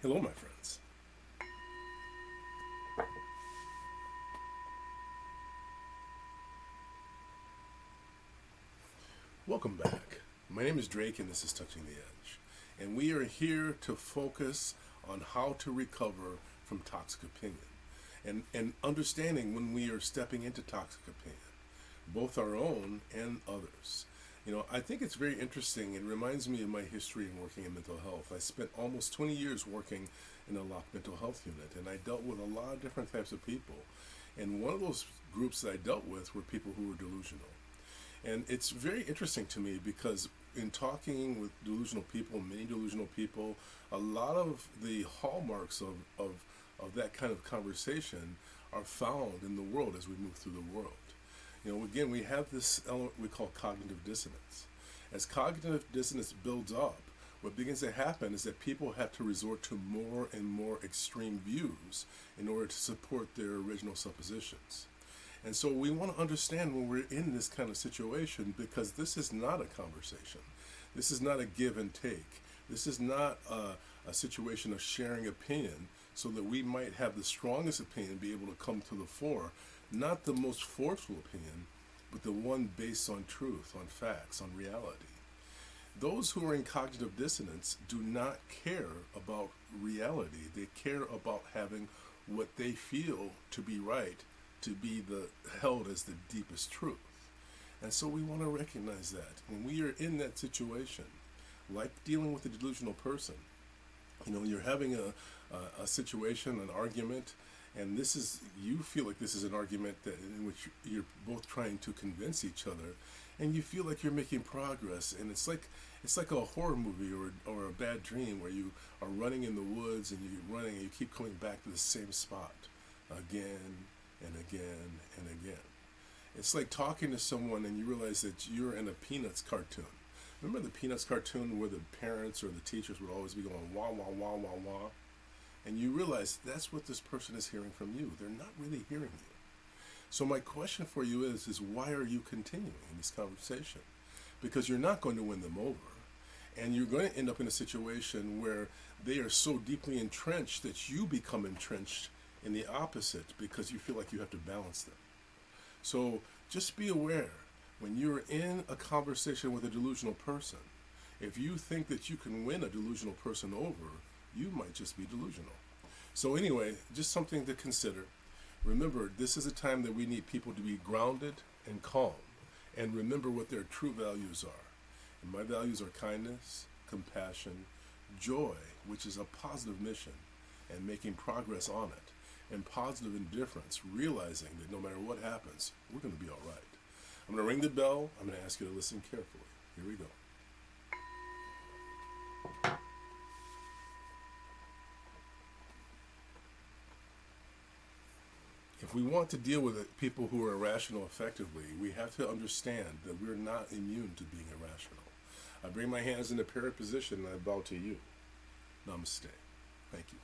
Hello, my friends. Welcome back. My name is Drake, and this is Touching the Edge. And we are here to focus on how to recover from toxic opinion and understanding when we are stepping into toxic opinion, both our own and others. I think it's very interesting. It reminds me of my history in working in mental health. I spent almost 20 years working in a locked mental health unit, and I dealt with a lot of different types of people. And one of those groups that I dealt with were people who were delusional. And it's very interesting to me because in talking with delusional people, many delusional people, a lot of the hallmarks of that kind of conversation are found in the world as we move through the world. Again, we have this element we call cognitive dissonance. As cognitive dissonance builds up, what begins to happen is that people have to resort to more and more extreme views in order to support their original suppositions. And so we want to understand when we're in this kind of situation, because this is not a conversation. This is not a give and take. This is not a situation of sharing opinion so that we might have the strongest opinion be able to come to the fore. Not the most forceful opinion, but the one based on truth, on facts, on reality. Those who are in cognitive dissonance do not care about reality. They care about having what they feel to be right, to be held as the deepest truth. And so we want to recognize that when we are in that situation, like dealing with a delusional person, you're having a situation, an argument, and you feel like this is an argument in which you're both trying to convince each other, and you feel like you're making progress, and it's like a horror movie or a bad dream where you are running in the woods and you're running and you keep coming back to the same spot again and again and again. It's like talking to someone and you realize that you're in a Peanuts cartoon. Remember the Peanuts cartoon where the parents or the teachers would always be going wah, wah, wah, wah, wah? And you realize that's what this person is hearing from you. They're not really hearing you. So my question for you is why are you continuing in this conversation? Because you're not going to win them over. And you're going to end up in a situation where they are so deeply entrenched that you become entrenched in the opposite because you feel like you have to balance them. So just be aware when you're in a conversation with a delusional person, if you think that you can win a delusional person over, you might just be delusional. So anyway, just something to consider. Remember, this is a time that we need people to be grounded and calm and remember what their true values are. And my values are kindness, compassion, joy, which is a positive mission, and making progress on it, and positive indifference, realizing that no matter what happens, we're going to be all right. I'm going to ring the bell. I'm going to ask you to listen carefully. Here we go. If we want to deal with people who are irrational effectively, we have to understand that we're not immune to being irrational. I bring my hands in a prayer position and I bow to you. Namaste. Thank you.